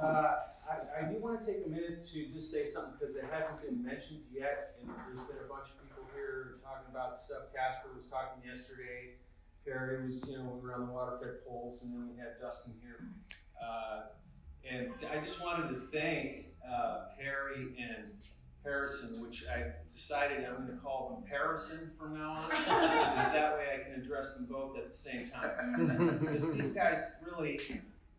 I do want to take a minute to just say something because it hasn't been mentioned yet, and there's been a bunch of people here talking about stuff. Casper was talking yesterday. Perry was, we were on the waterfed poles, and then we had Dustin here. And I just wanted to thank Perry and Harrison, which I've decided I'm going to call them Harrison from now on, because that way I can address them both at the same time. Because these guys really,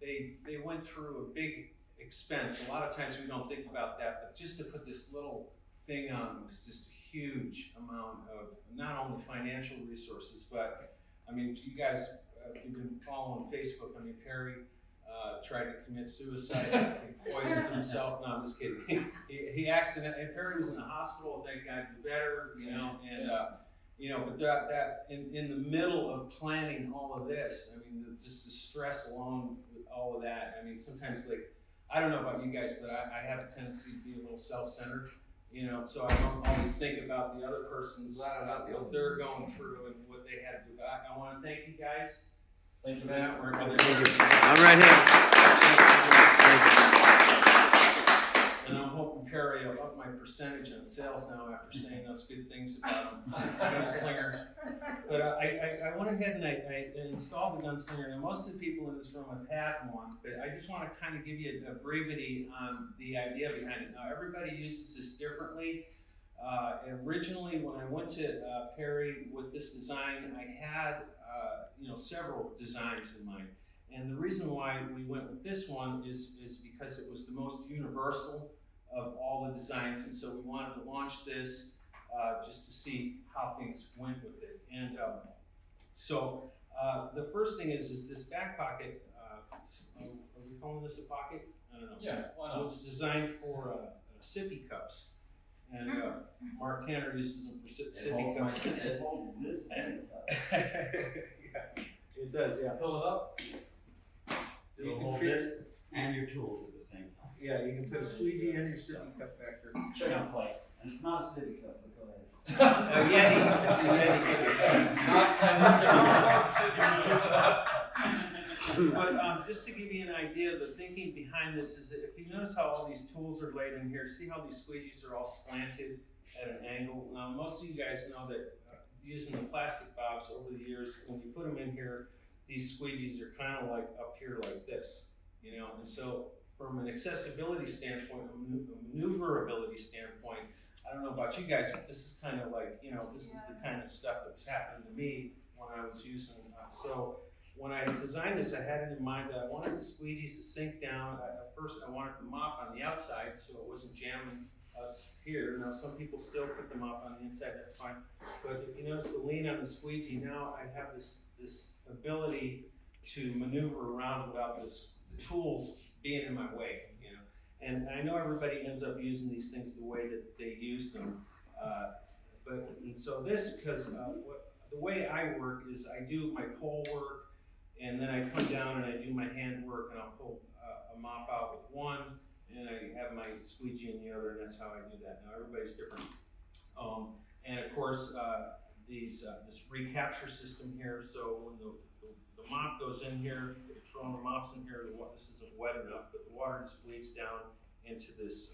they went through a big expense. A lot of times we don't think about that, but just to put this little thing on was just a huge amount of not only financial resources, but I mean, you guys, if you've been following Facebook, I mean, Perry tried to commit suicide, he poisoned himself. No, I'm just kidding. He accidentally, Perry was in the hospital, thank God he's better, and but that in the middle of planning all of this, I mean, just the stress along with all of that. I mean, sometimes, like, I don't know about you guys, but I have a tendency to be a little self-centered, so I don't always think about the other person's, what they're going through and what they had to do. I want to thank you guys. Thank you, Matt. I'm right here. And I'm hoping Perry will up my percentage on sales now after saying those good things about him. Gunslinger. But I went ahead and I installed the Gunslinger, and most of the people in this room have had one, but I just want to kind of give you a brevity on the idea behind it. Now, everybody uses this differently. Originally, when I went to Perry with this design, I had several designs in mind. And the reason why we went with this one is because it was the most universal of all the designs, and so we wanted to launch this just to see how things went with it. And so the first thing is this back pocket. Are we calling this a pocket? I don't know. Yeah, why not? It's designed for sippy cups. And Mark Tanner uses them for sippy cups. It holds this and Yeah, it does, yeah. Pull it up. it'll hold this and your tools at the same time. Yeah, you can put a squeegee and your sippy cup back there. Check out plate. And it's not a sippy cup, but go ahead. A Yeti. It's a Yeti. Not But just to give you an idea, the thinking behind this is that if you notice how all these tools are laid in here, see how these squeegees are all slanted at an angle? Now, most of you guys know that using the plastic bobs over the years, when you put them in here, these squeegees are kind of like up here like this, and so from an accessibility standpoint, a maneuverability standpoint, I don't know about you guys, but this is kind of like, this is the kind of stuff that was happening to me when I was using it. So when I designed this, I had it in mind that I wanted the squeegees to sink down. First, I wanted the mop on the outside so it wasn't jamming us here. Now, some people still put the mop on the inside, that's fine. But if you notice the lean on the squeegee, now I have this ability to maneuver around without the tools being in my way, And I know everybody ends up using these things the way that they use them. And so this, because the way I work is I do my pole work, and then I come down and I do my hand work, and I'll pull a mop out with one, and I have my squeegee in the other, and that's how I do that. Now, everybody's different. And of course, this recapture system here, so when the mop goes in here, you're throwing the mops in here, this isn't wet enough, but the water just bleeds down into this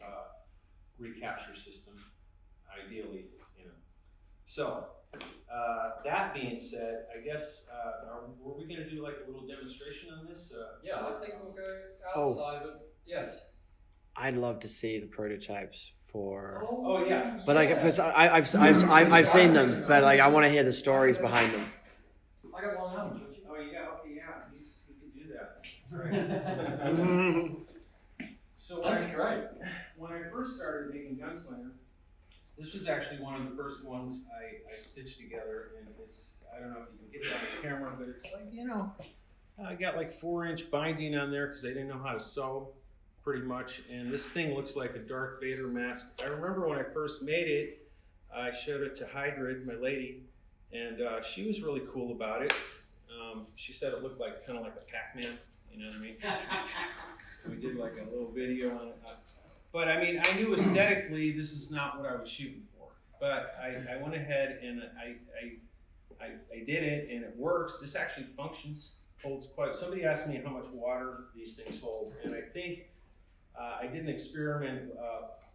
recapture system, ideally, So, that being said, I guess, were we gonna do like a little demonstration on this? Yeah, I think we'll go outside, but yes. I'd love to see the prototypes for. Oh yeah. But like, because I've seen them, but like I want to hear the stories behind them. I got one out. Oh yeah, okay, yeah, you can do that. So That's great. When I first started making Gunslinger, this was actually one of the first ones I stitched together, and I don't know if you can get that on camera, but it's like, I got like 4-inch binding on there because I didn't know how to sew, pretty much, and this thing looks like a Darth Vader mask. I remember when I first made it, I showed it to Hydrid, my lady, and she was really cool about it. She said it looked like kind of like a Pac-Man, you know what I mean? We did like a little video on it. But I mean, I knew aesthetically this is not what I was shooting for. But I went ahead and I did it, and it works. This actually functions, holds quite. Somebody asked me how much water these things hold, and I think I did an experiment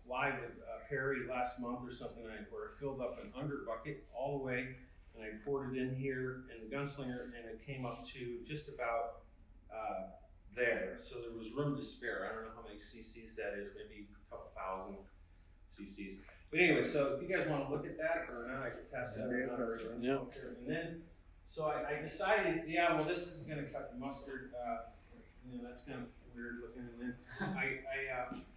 live with Perry last month or something, where I filled up an under bucket all the way, and I poured it in here in the Gunslinger, and it came up to just about there. So there was room to spare. I don't know how many cc's that is, maybe a couple thousand cc's. But anyway, so if you guys want to look at that or not, I can pass that around. Yeah. And then, so I decided, yeah, well, this isn't going to cut the mustard. That's kind of weird looking. And then I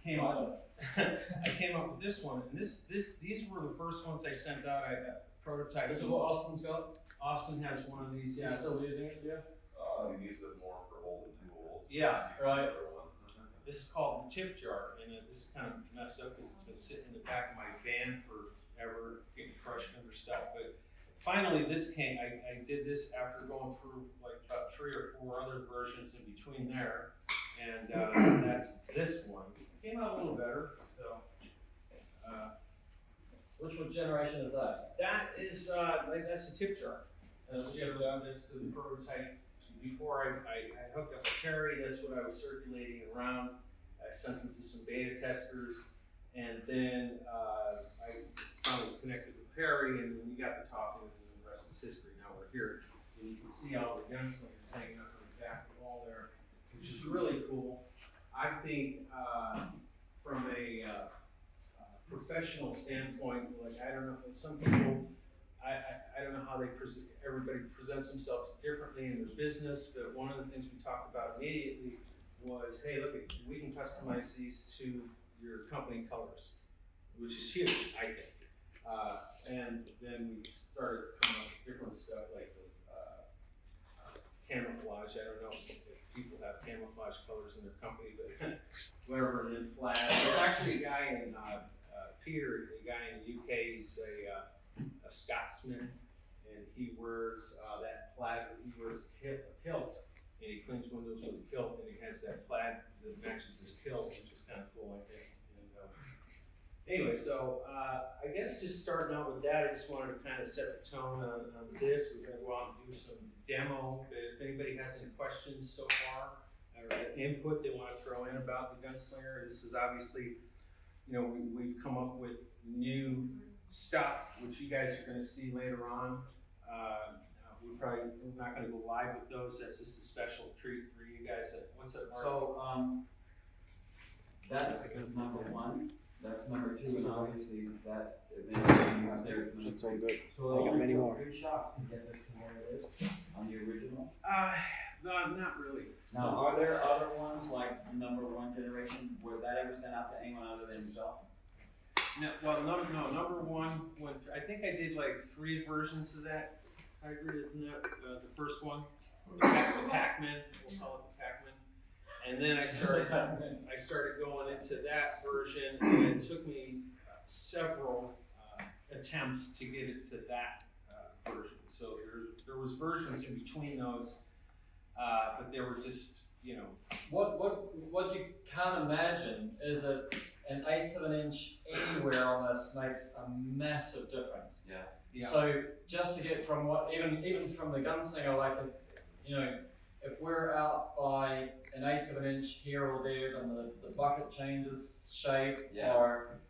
came up. I came up with this one, and these were the first ones I sent out. I prototyped. This is what Austin's got? Austin has one of these. Yeah. He's still using it, yeah? He uses it more for holding tools. Yeah, right. This is called the tip jar, and this is kind of messed up because it's been sitting in the back of my van forever, getting crushed under stuff. But finally, this came. I did this after going through like about 3 or 4 other versions in between there, and that's this one. It came out a little better. So, Which generation is that? that is that's the tip jar. That's the prototype. Before I hooked up with Perry, that's what I was circulating around. I sent them to some beta testers, and then I finally connected with Perry, and we got to talking, and the rest is history. Now we're here, and you can see all the gunslingers hanging up on the back wall there, which is really cool. I think from a professional standpoint, like I don't know, some people. I don't know how everybody presents themselves differently in their business, but one of the things we talked about immediately was, hey, look, we can customize these to your company colors, which is huge, I think. And then we started coming up with different stuff like camouflage. I don't know if people have camouflage colors in their company, but whatever, and then plaid. There's actually a guy in Peter, a guy in the UK, he's a Scotsman, and he wears that plaid. He wears a kilt, and he cleans windows with a kilt, and he has that plaid that matches his kilt, which is kind of cool, I think. And anyway, so I guess just starting out with that, I just wanted to kind of set the tone on this. We're going to go out and do some demo. If anybody has any questions so far or input they want to throw in about the Gunslinger, this is obviously, we've come up with new stuff, which you guys are going to see later on. We're not going to go live with those. That's just a special treat for you guys. What's up, Mark? So, that is number 1, that's number 2, and obviously that event you have there is It's all number 3. good. So I got many more. 3 shots to get this to where it is on the original. No, not really. Now, are there other ones like number 1 generation? Was that ever sent out to anyone other than yourself? No, well, number 1, I think I did like 3 versions of that. I agree with that. The first one, that's the Pac-Man. We'll call it the Pac-Man. And then I started going into that version, and it took me several attempts to get it to that version. So there was versions in between those, but they were just, What you can't imagine is that an 1/8 of an inch anywhere on this makes a massive difference. Yeah. Yeah. So just to get from even from the Gunslinger, like if we're out by an 1/8 of an inch here or there, and the bucket changes shape, Yeah. or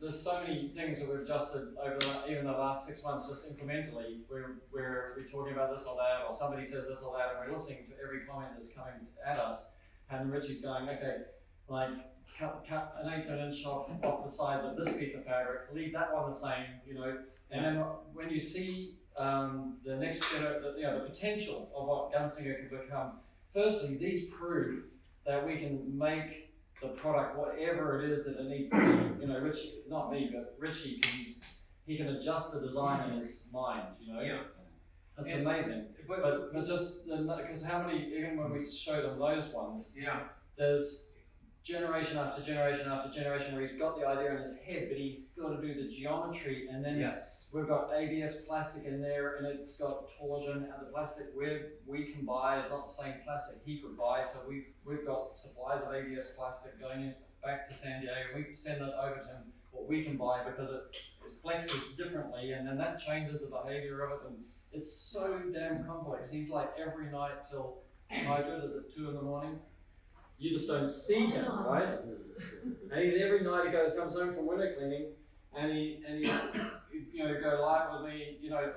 there's so many things that we've adjusted over even the last 6 months, just incrementally. We're talking about this or that, or somebody says this or that, and we're listening to every comment that's coming at us. And Richie's going, okay, like cut an 1/8 of an inch off the sides of this piece of fabric, leave that one the same, And then when you see the next the potential of what Gunslinger can become, firstly, these prove that we can make the product whatever it is that it needs to be. Richie, not me, but Richie can adjust the design in his mind. Yeah. That's amazing. But just because how many, even when we show them those ones, Yeah. there's generation after generation after generation where he's got the idea in his head, but he's got to do the geometry, and then Yes. we've got ABS plastic in there, and it's got torsion, and the plastic we can buy is not the same plastic he could buy, so we've got supplies of ABS plastic going back to San Diego. We send it over to him what we can buy because it flexes differently, and then that changes the behavior of it, and it's so damn complex. He's like every night till Hydra, is it 2 in the morning? You just don't see him, right? And he's every night he comes home from winter cleaning, and he's go live with me. We've got a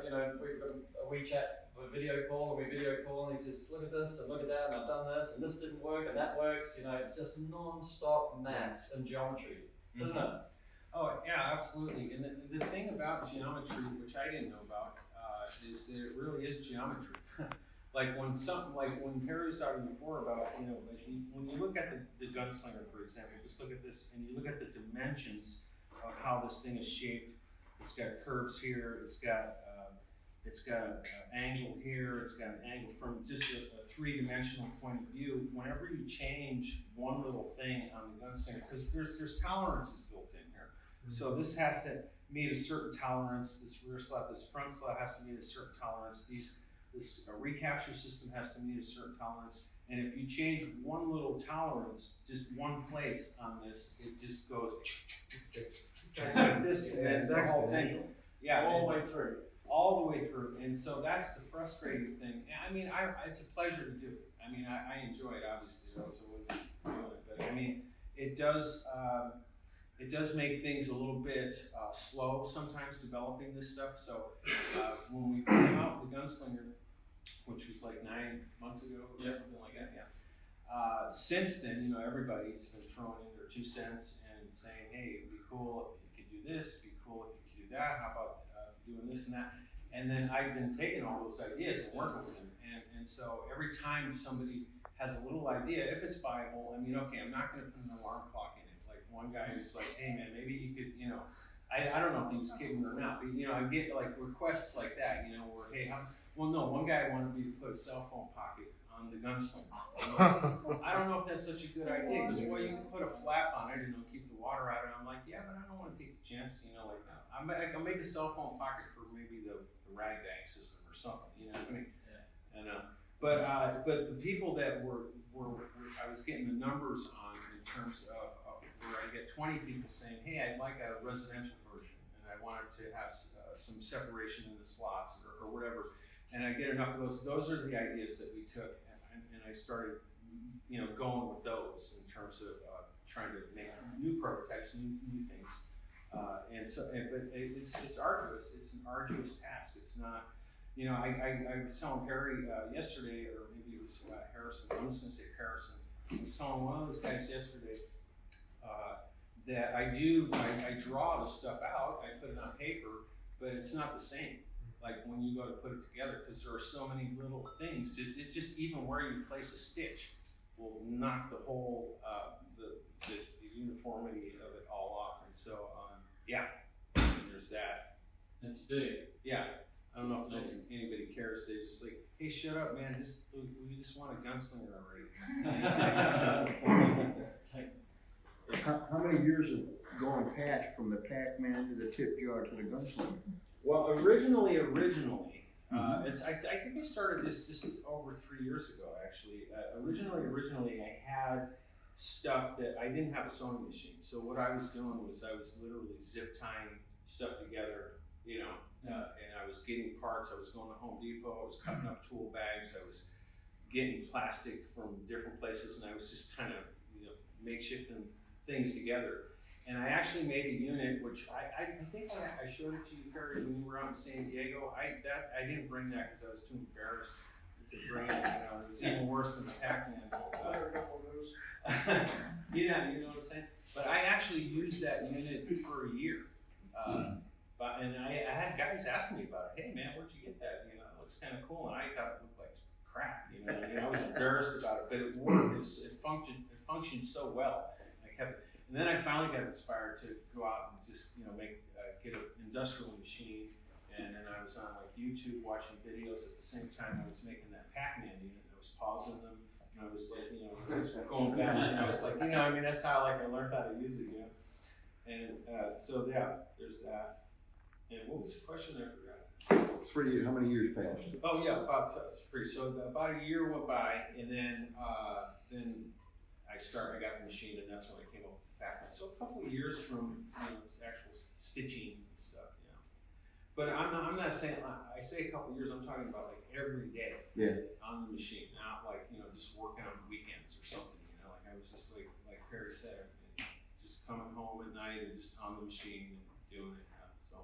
WeChat, a video call, and we video call, and he says, look at this and look at that, and I've done this, and this didn't work, and that works. It's just non-stop maths and geometry, isn't it? Oh yeah, absolutely. And the thing about geometry, which I didn't know about, is that it really is geometry. Like when Harry was talking before about, when you look at the gunslinger, for example, just look at this, and you look at the dimensions of how this thing is shaped. It's got curves here. It's got an angle here. It's got an angle from just a three-dimensional point of view. Whenever you change one little thing on the gunslinger, because there's tolerances built in here. So this has to meet a certain tolerance. This rear slot, this front slot has to meet a certain tolerance. This recapture system has to meet a certain tolerance. And if you change one little tolerance, just one place on this, it just goes like this, and the whole thing. Yeah, all the way through. All the way through. And so that's the frustrating thing. I mean, it's a pleasure to do it. I mean, I enjoy it, obviously, or else I wouldn't be doing it. But I mean, it does make things a little bit slow sometimes developing this stuff. So when we came out with the Gunslinger, which was like 9 months ago or something like that, since then, everybody's been throwing in their 2 cents and saying, hey, it'd be cool if you could do this, it'd be cool if you could do that, how about doing this and that. And then I've been taking all those ideas and working with them. And so every time somebody has a little idea, if it's viable, I mean, okay, I'm not gonna put an alarm clock in it. Like one guy was like, hey man, maybe you could, I don't know if he was kidding or not, but I get like requests like that, where, hey, well no, one guy wanted me to put a cell phone pocket on the gunslinger. I don't know if that's such a good idea, because well, you can put a flap on it and it'll keep the water out of it. I'm like, yeah, but I don't want to take the chance, like that. I can make a cell phone pocket for maybe the rag bag system or something, what I mean? Yeah. And but the people that were I was getting the numbers on in terms of where I get 20 people saying, hey, I'd like a residential version, and I wanted to have some separation in the slots or whatever. And I get enough of those. Those are the ideas that we took, and I started, going with those in terms of trying to make new prototypes, new things. But it's arduous. It's an arduous task. It's not, I was telling Perry yesterday, or maybe it was Harrison. I'm just gonna say Harrison. I was telling one of those guys yesterday that I draw the stuff out. I put it on paper, but it's not the same. Like when you go to put it together, because there are so many little things. Just even where you place a stitch will knock the whole the uniformity of it all off. And so there's that. It's big. Yeah, I don't know if anybody cares. They just like, hey, shut up, man. We just want a gunslinger already. How many years have gone past from the Pac-Man to the tip jar to the gunslinger? Well, originally, I think I started this just over 3 years ago, actually. Originally, I had stuff that I didn't have a sewing machine. So what I was doing was I was literally zip tying stuff together, and I was getting parts. I was going to Home Depot. I was cutting up tool bags. I was getting plastic from different places, and I was just kind of, makeshifting things together. And I actually made a unit, which I think I showed it to you, Perry, when you were out in San Diego. I didn't bring that because I was too embarrassed to bring it. It was even worse than the Pac-Man. You know what I'm saying? But I actually used that unit for a year. And I had guys asking me about it. Hey man, where'd you get that? It looks kind of cool. And I thought it looked like crap. I was embarrassed about it, but it worked. It functioned so well. I kept it. And then I finally got inspired to go out and just, get an industrial machine. And then I was on like YouTube watching videos at the same time I was making that Pac-Man unit. I was pausing them, and I was like, going back. And I was like, that's how I learned how to use it, And so yeah, there's that. And what was the question? I forgot. 3 years. How many years passed? Oh yeah, about 3. So about a year went by, and then I got the machine, and that's when I came up with the Pac-Man. So a couple of years from actual stitching and stuff, But I'm not saying, I say a couple of years. I'm talking about like every day on the machine, not like just working on weekends or something. Like I was just like Perry said, just coming home at night and just on the machine and doing it. So.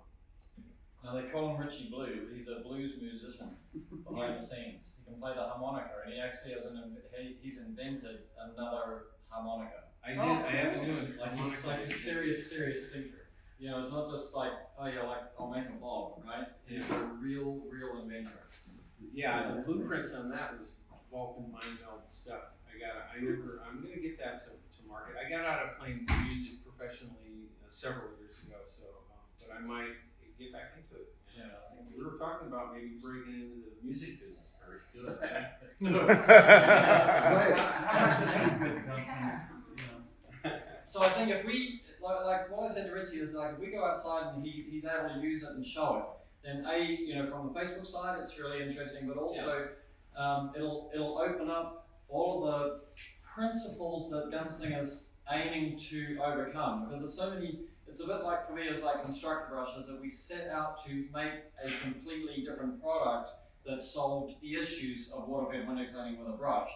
Now they call him Richie Blue. He's a blues musician behind the scenes. He can play the harmonica, and he actually has he's invented another harmonica. I have a new Like he's like a serious thinker. You know, it's not just like, oh yeah, like I'll make a bob, right? He's a real inventor. Yeah, the blueprints on that was Vulcan mind meld stuff. I'm gonna get that to market. I got out of playing music professionally several years ago, so, but I might get back into it. Yeah. We were talking about maybe breaking into the music business. Let's do it. Let's do it. So I think if we, like what I said to Richie is like, if we go outside and he's able to use it and show it, then from the Facebook side, it's really interesting, but also it'll open up all of the principles that Gunslingers aiming to overcome, because there's so many. It's a bit like, for me, it's like construct brushes, that we set out to make a completely different product that solved the issues of water-fed window cleaning with a brush.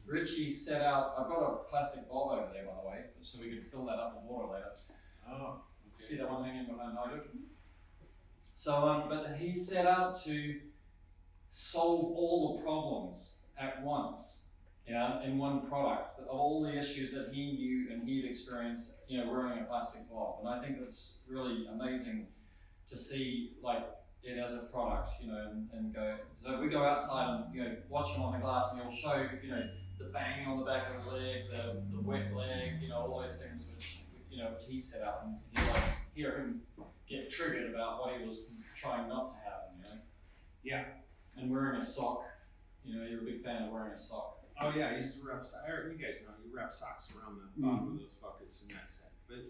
Richie set out, I've got a plastic bulb over there, by the way, so we can fill that up with water later. Oh, okay. See that one hanging behind hydrogen? So, but he set out to solve all the problems at once, in one product, all the issues that he knew and he'd experienced, wearing a plastic bulb. And I think that's really amazing to see, like, it as a product, and go. So we go outside and watch him on the glass, and he'll show, the banging on the back of the leg, the wet leg, all those things which he set out, and you hear him get triggered about what he was trying not to happen, Yeah. And wearing a sock, you're a big fan of wearing a sock. Oh yeah, I used to wrap. You guys know you wrap socks around the bottom of those buckets, and that's it. But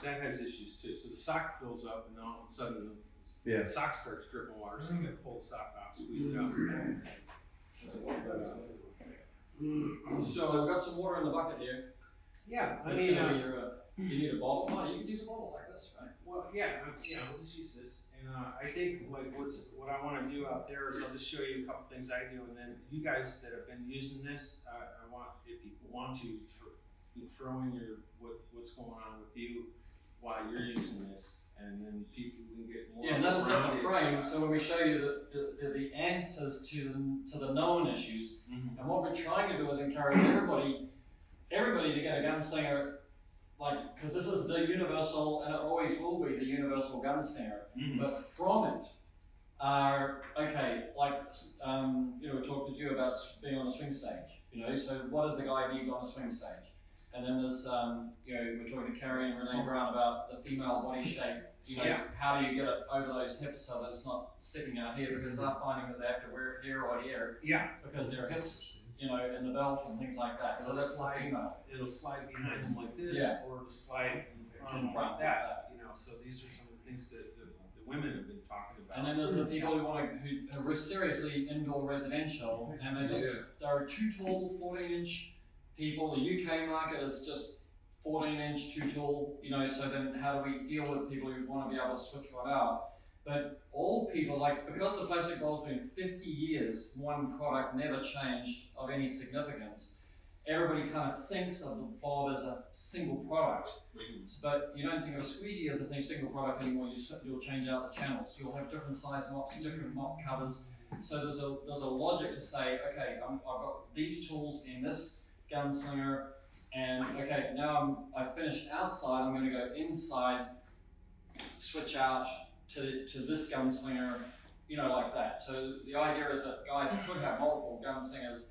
that has issues too. So the sock fills up, and then all of a sudden the sock starts dripping water. So you got to pull the sock out, squeeze it out. So we've got some water in the bucket here. Yeah, I It's mean, gonna be you need a bottle. Oh, you can use a bottle like this, right? well, yeah, we'll just use this. And I think what I want to do out there is I'll just show you a couple things I do, and then you guys that have been using this, I want, if you want to, throw in what's going on with you while you're using this, and then people can get more. Yeah, and that'll set the frame. So when we show you the answers to the known issues, and what we're trying to do is encourage everybody to get a gunslinger. Because this is the universal, and it always will be the universal gunslinger. But from it are, we talked to you about being on a swing stage, so what does the guy need on a swing stage? And then there's, we're talking to Carrie and Renee Brown about the female body shape, how do you get it over those hips so that it's not sticking out here, because they're finding that they have to wear it here or here, because their hips, in the belt and things like that. So that's the female. It'll slide behind them like this, or it'll slide in front like that. So these are some of the things that the women have been talking about. And then there's the people who are seriously indoor residential, and there are too tall 14-inch people. The UK market is just 14-inch, too tall. So then how do we deal with people who want to be able to switch one out? But all people, because the plastic bulb's been 50 years, one product never changed of any significance, everybody kind of thinks of the bulb as a single product. But you don't think of a squeegee as a single product anymore. You'll change out the channels. You'll have different size mops, different mop covers. So there's a logic to say, okay, I've got these tools in this gunslinger, and okay, now I've finished outside, I'm going to go inside, switch out to this gunslinger, like that. So the idea is that guys could have multiple gunslingers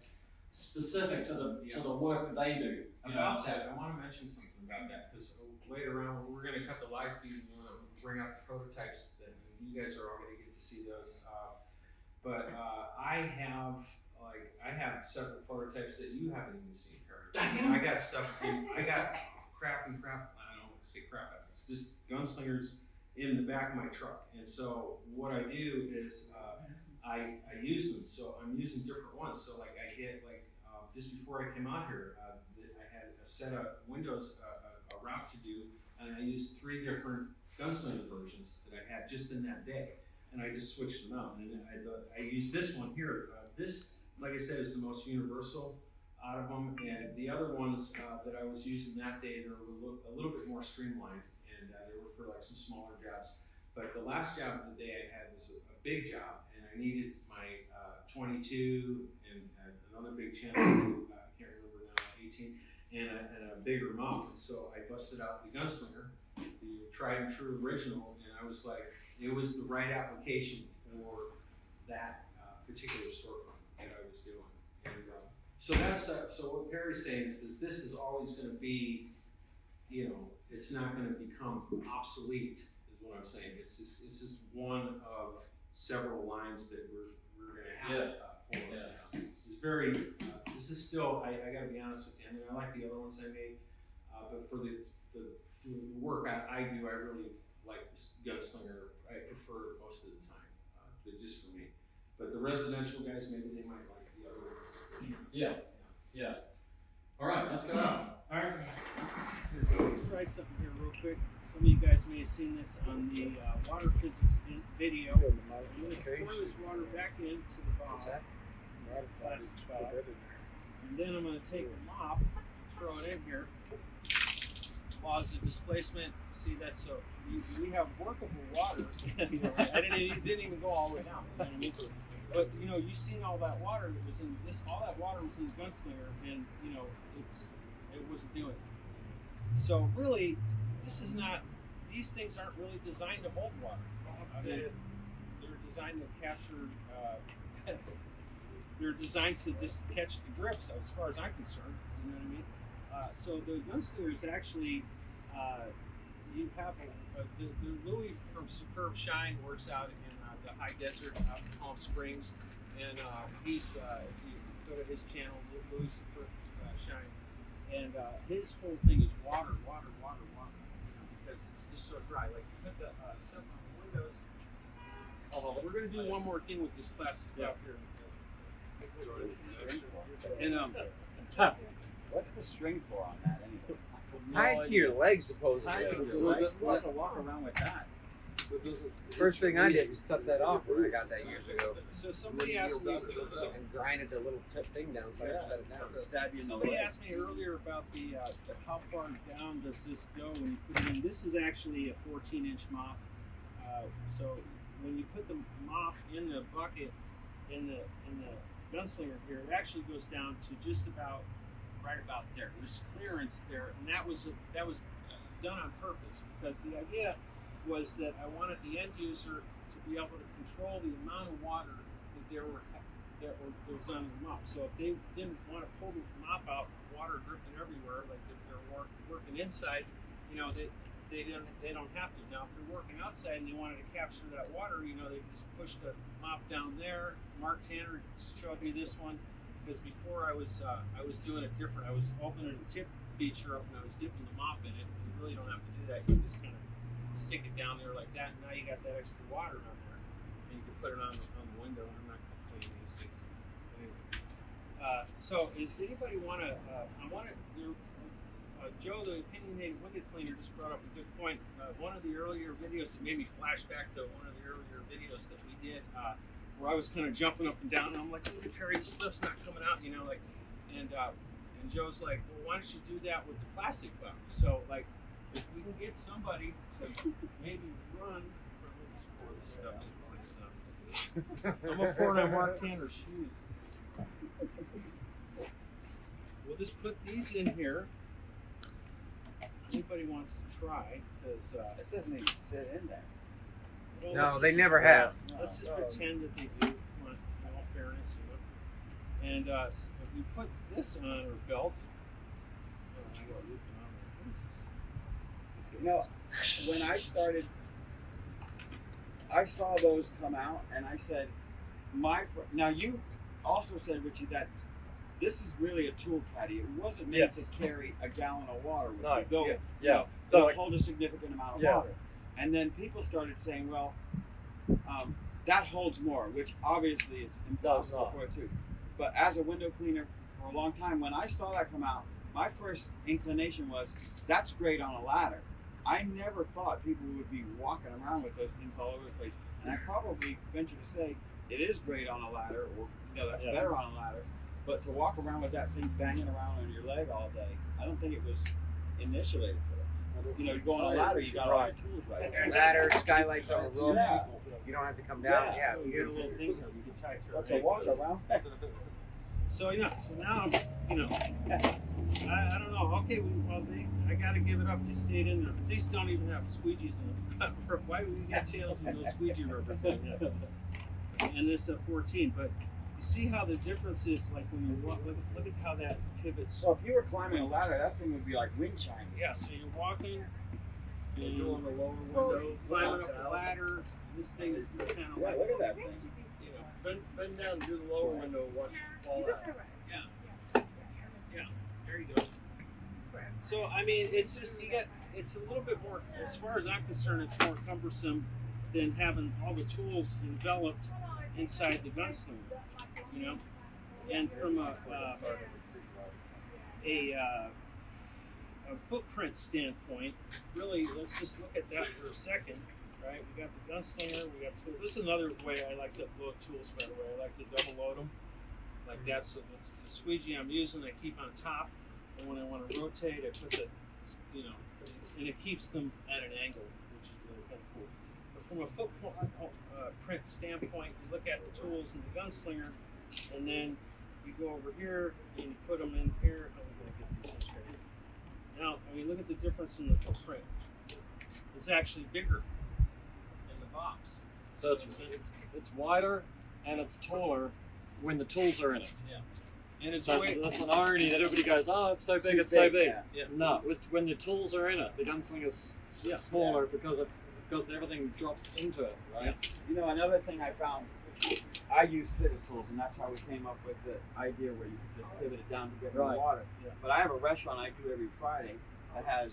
specific to the work that they do. About that, I want to mention something about that, because later on we're going to cut the live feed and bring out the prototypes. That you guys are all going to get to see those. But I have several prototypes that you haven't even seen, Perry. I got stuff. I got crap. I don't want to say crap. It's just gunslingers in the back of my truck. And so what I do is I use them. So I'm using different ones. So I get just before I came out here, I had a set of windows, a route to do, and I used 3 different gunslinger versions that I had just in that day, and I just switched them out. And then I used this one here. This, like I said, is the most universal. out of them, and the other ones that I was using that day, they're a little bit more streamlined, and they were for like some smaller jobs. But the last job of the day I had was a big job, and I needed my 22 and another big channel, I can't remember now, 18, and a bigger mount. And so I busted out the Gunslinger, the tried and true original, and I was like, it was the right application for that particular storefront that I was doing. And, so that's so what Perry's saying is this is always going to be, you know, it's not going to become obsolete. Is what I'm saying. It's just one of several lines that we're going to have. It's very. This is still. I got to be honest with you. I mean, I like the other ones I made, but for the work I do, I really like this Gunslinger. I prefer it most of the time, but just for me. But the residential guys, maybe they might like the other ones. Yeah. All right, let's go out. All right. Let's try something here real quick. Some of you guys may have seen this on the water physics video. I'm going to pour this water back into the bottle. Plastic bottle. And then I'm going to take a mop, throw it in here. Laws of displacement. See, that's so we have workable water. You know, I didn't even go all the way down. You know what I mean? But you know, you've seen all that water that was in this. All that water was in the Gunslinger, and you know, it wasn't doing it. So really, this is not. These things aren't really designed to hold water. They're designed to capture. They're designed to just catch the drips, as far as I'm concerned. You know what I mean? So the Gunslinger is actually. You have the Louis from Superb Shine works out in the high desert out in Palm Springs, and he's you go to his channel, Louis Superb Shine, and his whole thing is water, you know, because it's just so dry. Like you put the stuff on the windows. Although we're gonna do one more thing with this plastic cup here. And what's the string for on that anyway? Tied to your legs, supposedly. What's a walk around with that? First thing I did was cut that off when I got that years ago. So somebody asked me, And grinded the little tip thing down so I could set it down. Stab you in the somebody leg. asked me earlier about the how far down does this go when you put it in. This is actually a 14-inch mop. So when you put the mop in the bucket in the Gunslinger here, it actually goes down to just about right about there. There's clearance there, and that was done on purpose because the idea was that I wanted the end user to be able to control the amount of water that was on the mop. So if they didn't want to pull the mop out, water dripping everywhere, like if they're working inside, you know, they don't have to. Now if they're working outside and they wanted to capture that water, you know, they just push the mop down there. Mark Tanner showed me this one. Because before I was doing it different. I was opening the tip feature up and I was dipping the mop in it. And you really don't have to do that. You just kind of stick it down there like that. And now you got that extra water on there, and you can put it on the window. And I'm not going to clean these things anyway. So, does anybody want to? Joe, the opinionated window cleaner, just brought up a good point. One of the earlier videos that made me flash back to one of the earlier videos that we did. Where I was kind of jumping up and down, and I'm like, "Look at Perry, this stuff's not coming out," you know, like, and Joe's like, "Well, why don't you do that with the plastic cup?" So, like, if we can get somebody to maybe run, pour this stuff someplace. I'm gonna pour it on Mark Tanner's shoes. We'll just put these in here. Anybody wants to try? Because It doesn't even sit in there. well, No, let's they just- never have. Let's just pretend that they do, in all fairness, you know. And if we put this on our belt, I got a loop on there. What is this? You know, when I started, I saw those come out, and I said, now you also said, Richie, that this is really a tool caddy. It wasn't made Yes. to carry a gallon of water with No, you, though yeah. it'll Like- hold a significant amount of Yeah. water. And then people started saying, well, that holds more, which obviously is Does impossible not. for it to. But as a window cleaner for a long time, when I saw that come out, my first inclination was, that's great on a ladder. I never thought people would be walking around with those things all over the place. And I probably venture to say it is great on a ladder, or that's Yeah. better on a ladder. But to walk around with that thing banging around on your leg all day, I don't think it was initiated for that. You know, you go on a ladder, you got all your tools right. Ladder, skylights on the roof. Yeah. You don't have to come down. Yeah. We get a little thing here, we can tie to our That's a walk around. So yeah, so now you know, I don't know. Okay, I gotta give it up. They stayed in there, but these don't even have squeegees in them. Why would we got channels with no squeegee rubbers in it? And this 14, but you see how the difference is like when you walk. Look at how that pivots. So if you were climbing a ladder, that thing would be like wind chiming. Yeah, so you're walking, You're and doing the lower window. climbing up the ladder. This thing is kind of Yeah, like, look at that thing. you know, Bend down and do the lower window, watch it fall out. yeah. There you go. So I mean, it's just it's a little bit more, as far as I'm concerned, it's more cumbersome than having all the tools enveloped inside the gunslinger, you know. And from a footprint standpoint, really, let's just look at that for a second, right? We got the gunslinger, we got tools. This is another way I like to load tools, by the way. I like to double load them, like that. So the squeegee I'm using, I keep on top, and when I want to rotate, I put the, you know, and it keeps them at an angle, which is really kind of cool. But from a footprint standpoint, you look at the tools in the gunslinger, and then you go over here and you put them in here. I'm going to get these in here. Now, I mean, look at the difference in the footprint. It's actually bigger in the box. So it's wider and it's taller when the tools are in it. Yeah. And it's So way, that's an irony that everybody goes, oh, it's so big, it's so big. Yeah. yeah. No, when the tools are in it, the gunslinger's Yeah. smaller because everything drops into it, right? You know, another thing I found, I use pivot tools, and that's how we came up with the idea where you can just pivot it down to get more Right. water. Yeah. But I have a restaurant I do every Friday that has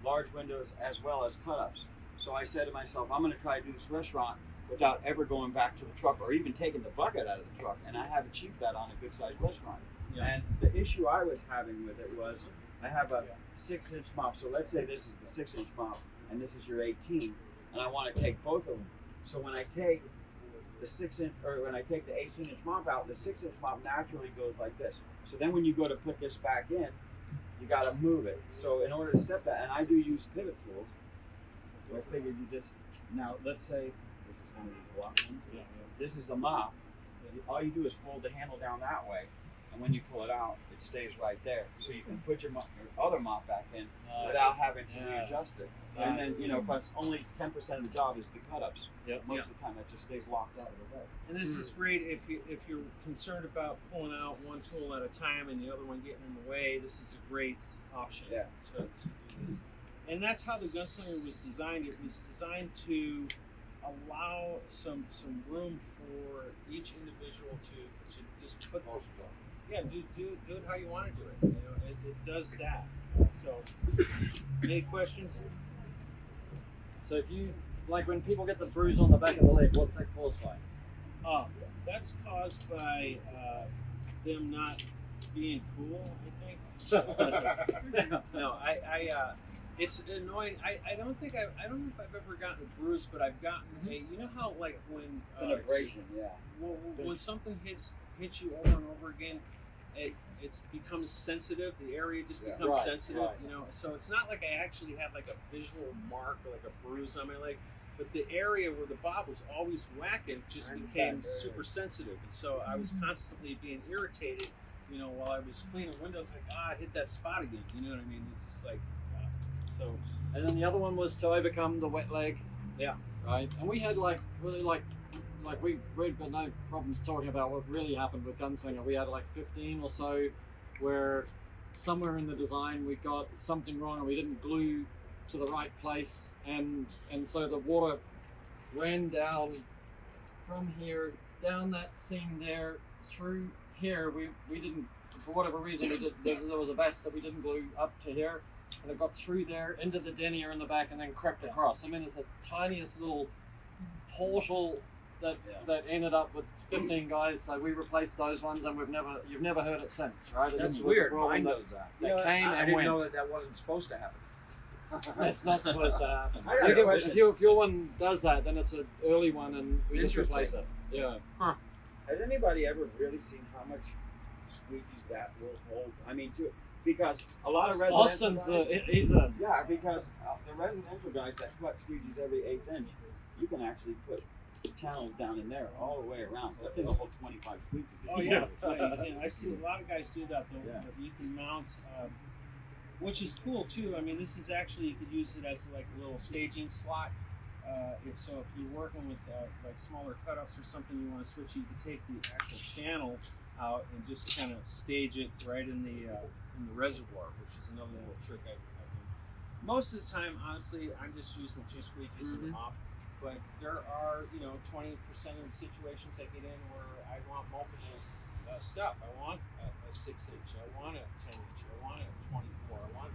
large windows as well as cut-ups. So I said to myself, I'm going to try to do this restaurant without ever going back to the truck or even taking the bucket out of the truck, and I have achieved that on a good-sized restaurant. Yeah. And the issue I was having with it was I have a 6-inch mop. So let's say this is the 6-inch mop and this is your 18, and I want to take both of them. So when I take the 6-inch, or when I take the 18-inch mop out, the 6-inch mop naturally goes like this. So then when you go to put this back in, you got to move it. So in order to step that, and I do use pivot tools, so I figured you just, now let's say, this is going to be the lock one. Yeah. This is the mop. All you do is fold the handle down that way, and when you pull it out, it stays right there. So you can put your other mop back in without having to Yeah. readjust it. And then, you know, plus only 10% of the job is the cut-ups. Yep. Most of the time, that just stays locked out of the way. And this is great if you're concerned about pulling out one tool at a time and the other one getting in the way. This is a great option. Yeah. So and that's how the gunslinger was designed. It was designed to allow some room for each individual to just put. Yeah, do it how you want to do it. You know, it does that. So, any questions? So if you, like when people get the bruise on the back of the leg, what's that caused by? That's caused by them not being cool, I think. No, it's annoying. I don't know if I've ever gotten a bruise, but I've gotten a. You know how like when It's an abrasion, yeah. when something hits you over and over again, it becomes sensitive. The area just becomes Right, sensitive, right. you know. So it's not like I actually have like a visual mark or like a bruise on my leg, but the area where the bob was always whacking just became super sensitive, and so I was constantly being irritated. You know, while I was cleaning windows, like I hit that spot again. You know what I mean? It's just like so. And then the other one was to overcome the wet leg. Yeah. Right. And we had we've got no problems talking about what really happened with Gunslinger. We had like 15 or so where somewhere in the design we got something wrong and we didn't glue to the right place, and so the water ran down from here, down that seam there, through here. We didn't, for whatever reason, there was a batch that we didn't glue up to here, and it got through there into the denier in the back and then crept across. I mean, it's the tiniest little portal that ended up with 15 guys. So we replaced those ones, and you've never heard it since, right? That's was a weird. problem Mine that- knows that. that came I and didn't went. know that wasn't supposed to happen. That's not supposed to happen. I got a question. If your one does that, then it's an early one, and we just replace it. Yeah. Has anybody ever really seen how much squeegees that will hold. I mean, because a lot of residential Austin's guys, he's the yeah, because the residential guys that cut squeegees every 1/8 inch, you can actually put channels down in there all the way around. So that thing will hold 25 squeegees. Oh yeah, yeah, I've seen a lot of guys do that though. Yeah. You can mount, which is cool too. I mean, this is actually, you could use it as like a little staging slot. If you're working with like smaller cutups or something, you want to switch, you can take the actual channel out and just kind of stage it right in the reservoir, which is another little trick I do. Most of the time, honestly, I'm just using 2 squeegees in the mop. But there are, 20% of the situations I get in where I want multiple stuff. I want a 6 inch, I want a 10 inch, I want a 24, I want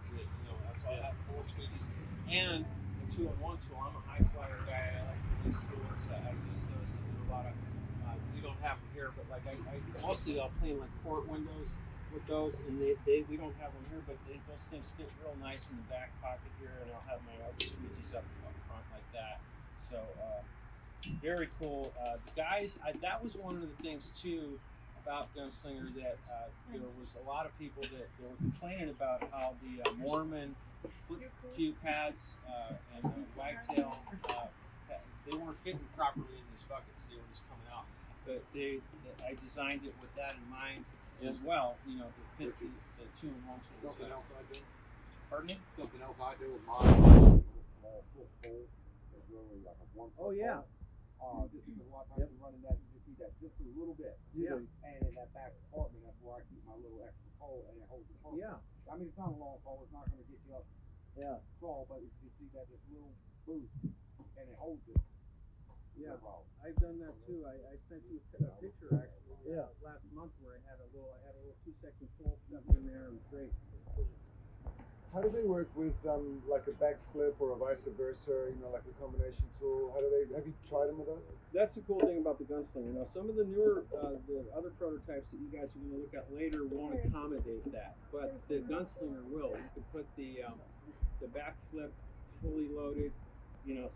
so I have 4 squeegees and a 2-in-1 tool. I'm a high flyer guy. I like these tools. I use those to do a lot of. We don't have them here, but like I mostly I'll clean like port windows with those, and we don't have them here, but those things fit real nice in the back pocket here, and I'll have my other squeegees up front like that. So very cool. The guys, that was one of the things too about Gunslinger, that there was a lot of people that they were complaining about how the Mormon flip cue pads and wagtail, they weren't fitting properly in these buckets. They were just coming out. But I designed it with that in mind as well, to fit the 2-in-1 tools. Something else I do. Pardon me? Something else I do with mine. Small flip pole. It's really like a 1 foot Oh yeah. pole. Just because a lot of times you're running that, you just need that just a little bit. Yeah. And in that back compartment, that's where I keep my little extra pole, and it holds the pole. Yeah. I mean, it's not a long pole. It's not going to get you up tall, but if you see that this little boost, and it holds it. Yeah, No problem. I've done that too. I sent you a picture actually last month where I had a little 2-second pole stuff in there. It was great. How do they work with like a backflip or a vice versa? Like a combination tool. How do they? Have you tried them with those? That's the cool thing about the Gunslinger. Now, some of the newer, the other prototypes that you guys are going to look at later won't accommodate that, but the Gunslinger will. You can put the backflip fully loaded.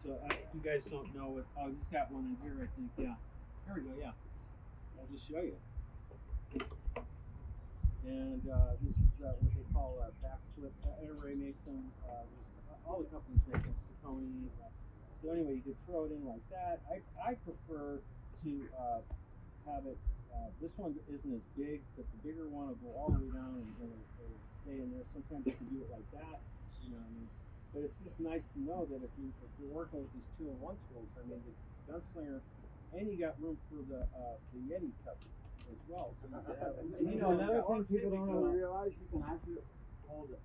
So you guys don't know what. Oh, he's got one in here, I think. Yeah. There we go. Yeah. I'll just show you. And this is what they call a backflip. Array makes them. All the companies make them. Saucony. So anyway, you could throw it in like that. I prefer to have it. This one isn't as big, but the bigger one will go all the way down and it'll stay in there. Sometimes you can do it like that. What I mean. But it's just nice to know that if you're working with these 2-in-1 tools, I mean, the Gunslinger, and you got room for the Yeti cover as well. So you can have, and another thing people don't really realize, you can actually hold a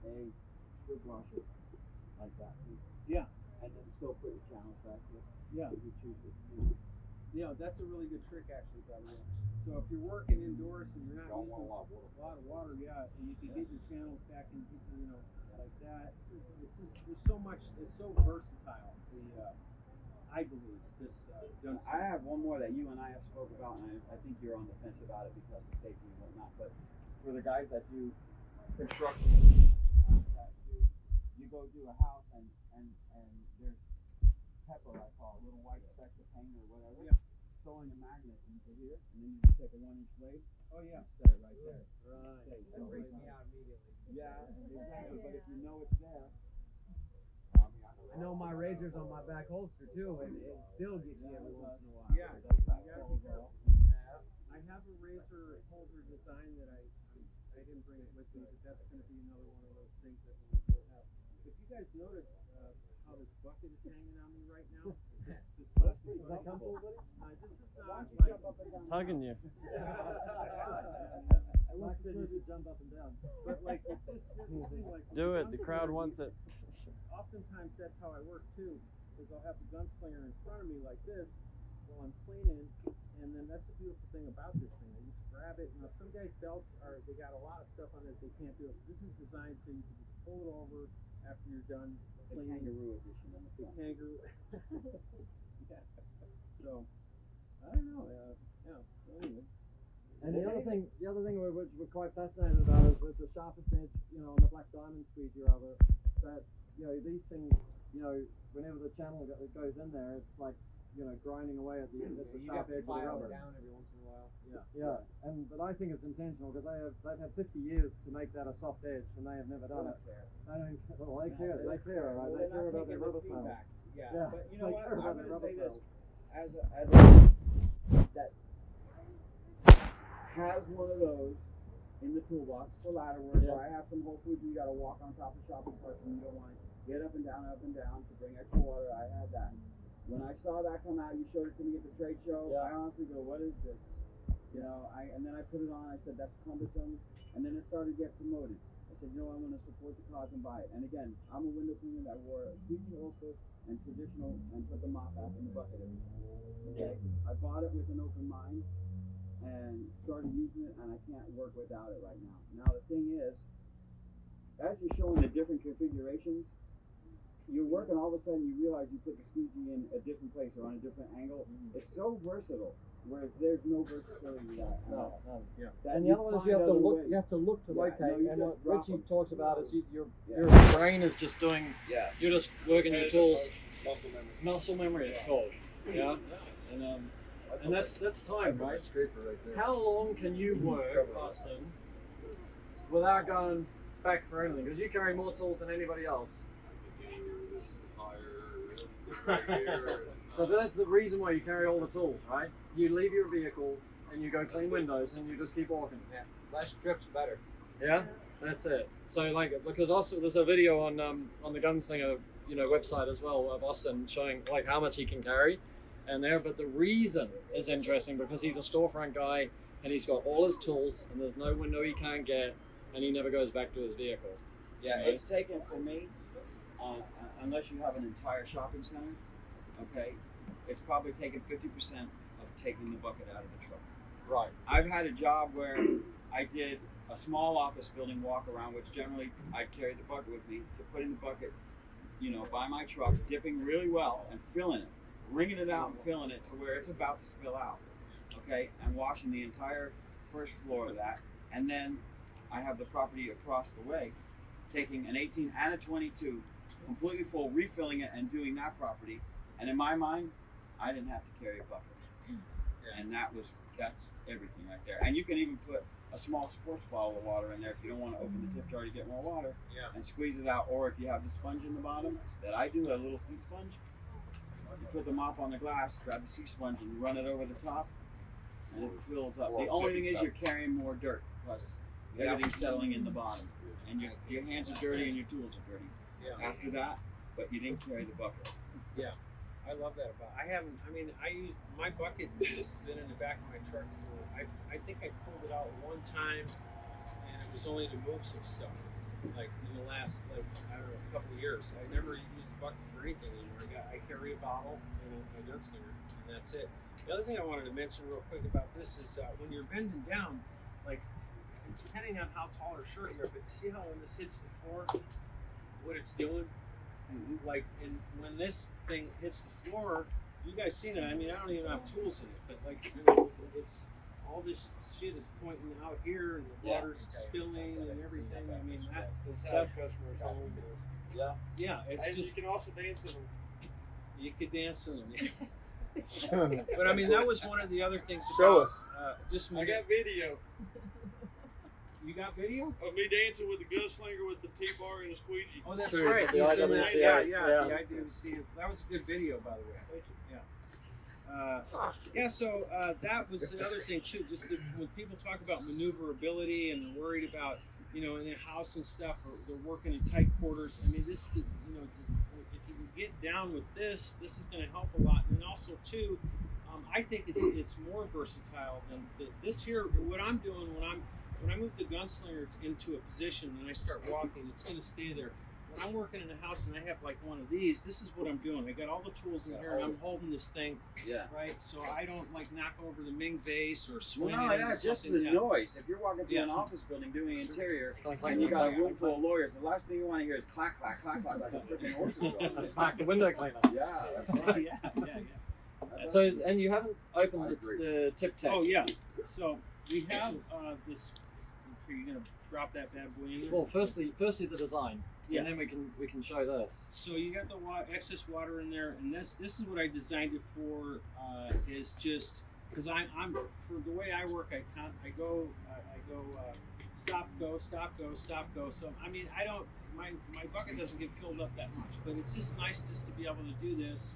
strip washer like that. Yeah. And then still put your channels back here. Yeah. If you choose it. That's a really good trick actually, by the way. So if you're working indoors and you're not Don't using want a lot of water, and you can get your channels back in, like that. There's so much. It's so versatile. I believe this Gunslinger. I have one more that you and I have spoke about, and I think you're on the fence about it because of safety and whatnot. But for the guys that do construction, you go do a house and there's pepper, I call it, little white specks of paint or whatever. Yeah. Throwing a magnet into here, and then you just take a 1-inch blade. Oh yeah. Set it right there. Right. That freaks me out immediately. Yeah, exactly. But if you know it's there. I know my razor's on my back holster too, and it still gets you every once in a while. Yeah. You gotta be careful. I have a razor holder design that I didn't bring it with me, but that's going to be another one of those things that we'll have. If you guys notice how this bucket is hanging on me right now, this plastic bucket. This is not like Hugging you. Alexa said you should jump up and down. But like with this thing, like Do it. The crowd wants it. Oftentimes that's how I work too, is I'll have the Gunslinger in front of me like this while I'm cleaning, and then that's the beautiful thing about this thing. I just grab it. Now some guys' belts they got a lot of stuff on it they can't do it. This is designed so you can just pull it over after you're done The cleaning. kangaroo edition on the The front. kangaroo. Yeah. So I don't know. Yeah. So anyway. And the other thing which we're quite fascinated about is with the sharpest edge, on the black diamond squeegee rubber, that these things, whenever the channel goes in there, it's like grinding away at the You sharp have to edge of the file rubber. it down every once in a while. Yeah, but I think it's intentional because they've had 50 years to make that a soft edge, and they have never done it. They don't. Well, they care. They care, right? Well, They they're care not about their taking the rubber cells. feedback. Yeah, Yeah, but you know they what? care about I'm their gonna rubber say this cells. as a that has one of those in the toolbox for ladder work. Yeah. Where I have some Whole Foods and you got to walk on top of shopping carts and you don't want to get up and down to bring extra water. I had that. When I saw that come out, you showed it to me at the trade show. Yeah. I honestly go, what is this? And then I put it on. I said that's cumbersome, and then it started to get promoted. I said, I'm going to support the cause and buy it. And again, I'm a window cleaner that wore a sweet hostess and traditional and put the mop out in the bucket every day. Okay, I bought it with an open mind and started using it, and I can't work without it right now. Now the thing is, as you're showing the different configurations, you're working, all of a sudden you realize you put the squeegee in a different place or on a different angle. It's so versatile, whereas there's no versatility to that. No. Yeah. And the other one is you have to look. Ways. You have to look to Yeah, locate. no, you and what just drop Richie them. talks about is your Yeah. brain is just doing. Yeah. You're just working your tools. Muscle memory. Muscle memory, it's called. Yeah. And that's time, right? Scraper right there. How long can you work, Austin, without going back for anything? Because you carry more tools than anybody else. So that's the reason why you carry all the tools, right? You leave your vehicle and you go clean windows and you just keep walking. Yeah. Less trips better. Yeah, that's it. So because also there's a video on the Gunslinger website as well of Austin showing like how much he can carry, but the reason is interesting because he's a storefront guy and he's got all his tools and there's no window he can't get and he never goes back to his vehicle. Yeah, it's taken for me, unless you have an entire shopping center, okay, it's probably taken 50% of taking the bucket out of the truck. Right. I've had a job where I did a small office building walk around, which generally I carried the bucket with me, to putting the bucket, by my truck, dipping really well and filling it, wringing it out and filling it to where it's about to spill out, okay, and washing the entire first floor of that. And then I have the property across the way, taking an 18 and a 22, completely full, refilling it and doing that property. And in my mind, I didn't have to carry a bucket. And that's everything right there. And you can even put a small sports bottle of water in there if you don't want to open the tip jar to get more water, and squeeze it out. Or if you have the sponge in the bottom, that I do, a little sea sponge, you put the mop on the glass, grab the sea sponge and run it over the top, and it fills up. The only thing is you're carrying more dirt, plus everything's settling in the bottom. And your hands are dirty and your tools are dirty. After that, but you didn't carry the bucket. I love that about. I use my bucket has been in the back of my truck for. I think I pulled it out one time, and it was only to move some stuff. Like in the last a couple of years, I never used the bucket for anything anymore. I carry a bottle and a gunslinger, and that's it. The other thing I wanted to mention real quick about this is when you're bending down, like depending on how tall or short you are, but see how when this hits the floor, what it's doing. Like, and when this thing hits the floor, you guys seen it. I mean, I don't even have tools in it, but like, it's all this shit is pointing out here, and the water's spilling and everything. I mean, Inside customers' home. yeah, it's And just you can also dance in them. you could dance in them. But I mean, that was one of the other things. Show about, us. Just I got video you got video? of me dancing with the gunslinger with the T-bar and the squeegee. Oh, that's Sure, right. the You said IWC, that. yeah. The IWC. That was a good video, by the way. So that was another thing too. Just when people talk about maneuverability and they're worried about, in a house and stuff, or they're working in tight quarters. I mean, if you can get down with this is going to help a lot. And then also too, I think it's more versatile than this here. What I'm doing when I move the gunslinger into a position and I start walking, it's going to stay there. When I'm working in a house and I have like one of these, this is what I'm doing. I got all the tools in here and I'm holding this thing, right? So I don't like knock over the Ming vase or swing it into That's just something. the noise. If you're walking through an office building doing interior and you got a room full of lawyers, the last thing you want to hear is clack, clack, clack, clack, like a freaking horse is going. Let's back the window cleaner. Yeah, that's right. So, and you haven't opened the tip tech. Oh yeah. So we have this Are you gonna drop that bad boy in there? Well, firstly the design, Yeah. and then we can show this. So you got the excess water in there, and this is what I designed it for. Is just because I'm for the way I work, I go stop go stop go stop go. So I mean my bucket doesn't get filled up that much, but it's just nice just to be able to do this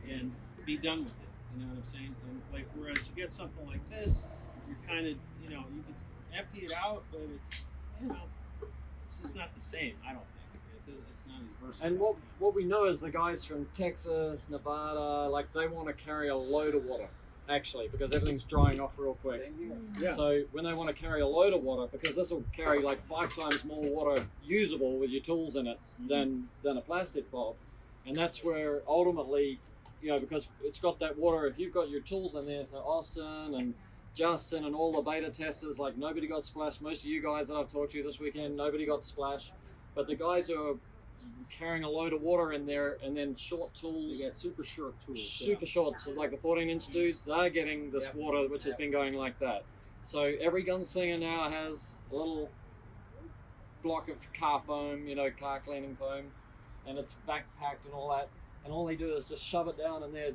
and be done with it. You know what I'm saying? And like whereas you get something like this, you're kind of you can empty it out, but it's it's just not the same. I don't think it's not as versatile. And what we know is the guys from Texas, Nevada, like they want to carry a load of water, actually, because everything's drying off real quick. Yeah. So when they want to carry a load of water, because this will carry like 5 times more water usable with your tools in it than a plastic bob, and that's where ultimately, because it's got that water. If you've got your tools in there, so Austin and Justin and all the beta testers, like nobody got splashed. Most of you guys that I've talked to this weekend, nobody got splashed. But the guys who are carrying a load of water in there and then short tools. You got super short tools. Super short, so like the 14-inch dudes, they're getting this water which has been going like that. So every gunslinger now has a little block of car foam, car cleaning foam, and it's backpacked and all that. And all they do is just shove it down and they're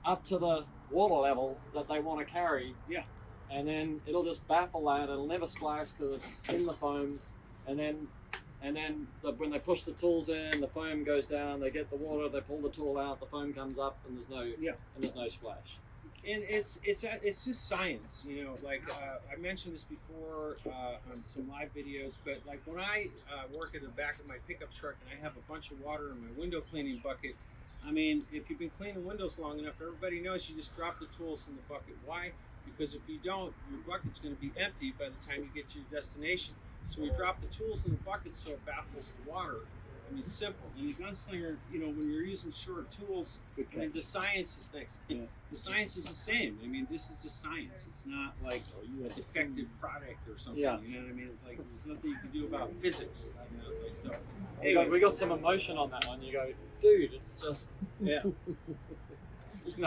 up to the water level that they want to carry. Yeah. And then it'll just baffle that. It'll never splash because it's in the foam. And then when they push the tools in, the foam goes down. They get the water. They pull the tool out. The foam comes up, and there's no splash. And it's just science, Like I mentioned this before on some live videos, but like when I work in the back of my pickup truck and I have a bunch of water in my window cleaning bucket. I mean, if you've been cleaning windows long enough, everybody knows you just drop the tools in the bucket. Why? Because if you don't, your bucket's going to be empty by the time you get to your destination. So we drop the tools in the bucket so it baffles the water. I mean, it's simple. In the gunslinger, when you're using short tools, the science is next. The science is the same. I mean, this is just science. It's not like a defective product or something. Yeah. You know what I mean? It's like there's nothing you can do about physics. So Anyway, we got some emotion on that one. You go, dude, it's just like it's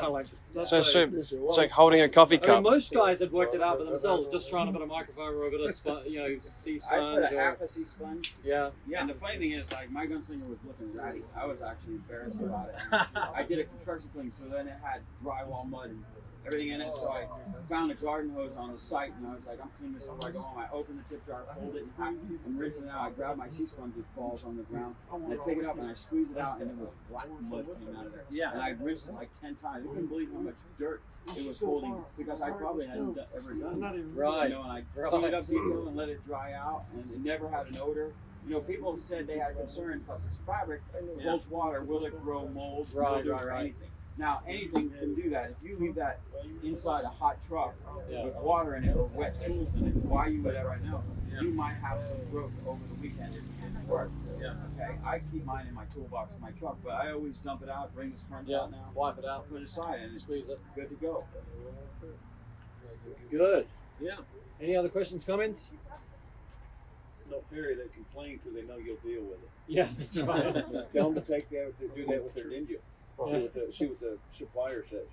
not It's like holding a coffee I mean, cup. most guys have worked it out for themselves, just trying to put a microphone or a bit of sea I sponge. put a half a sea sponge. Yeah. And the funny thing is, like, my gunslinger was looking ratty. I was actually embarrassed about it. I did a construction clean, so then it had drywall mud and everything in it. So I found a garden hose on the site, and I was like, I'm cleaning this up. I go home, I open the tip jar, fold it in half, and rinse it out. I grab my sea sponge that falls on the ground, and I pick it up and I squeeze it out, and it was black mud came out of there. Yeah. And I rinsed it like 10 times. I couldn't believe how much dirt it was holding, because I probably hadn't ever done it. Right. And I cleaned it up detail and let it dry out, and it never had an odor. People said they had concern because it's fabric, it holds water, will it grow mold, mildew, or anything. Now, anything can do that. If you leave that inside a hot truck with water in it or wet tools in it, why you would ever know, you might have some growth over the weekend if you didn't work. Okay, I keep mine in my toolbox in my truck, but I always dump it out, bring the sponge out now, wipe it out, put it aside, and it's squeeze it. good to go. Good. Yeah. Any other questions, comments? No period, they complain because they know you'll deal with it. Yeah, that's right. Tell them to take that, to do that with their ninja. See what the supplier says.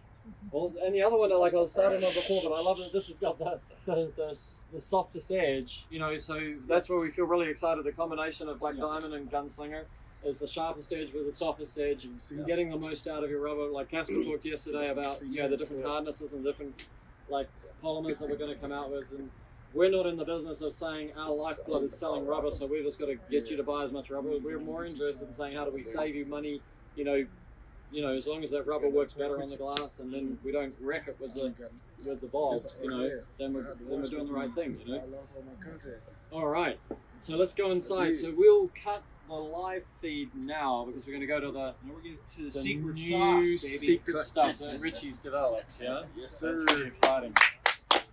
Well, and the other one, like I was starting on before, but I love that this has got the softest edge, so that's where we feel really excited. The combination of Black Diamond and Gunslinger is the sharpest edge with the softest edge. You're getting the most out of your rubber. Like Casper talked yesterday about, the different hardnesses and different, like, polymers that we're going to come out with. And we're not in the business of saying our lifeblood is selling rubber, so we've just got to get you to buy as much rubber. We're more interested in saying, how do we save you money, as long as that rubber works better on the glass, and then we don't wreck it with the bulb, then we're doing the right thing, All right, so let's go inside. So we'll cut the live feed now because we're going to go to the secret new sauce, baby. secret stuff that Richie's developed. Yeah. Yes, sir. That's pretty exciting.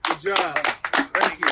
Good job. Thank you.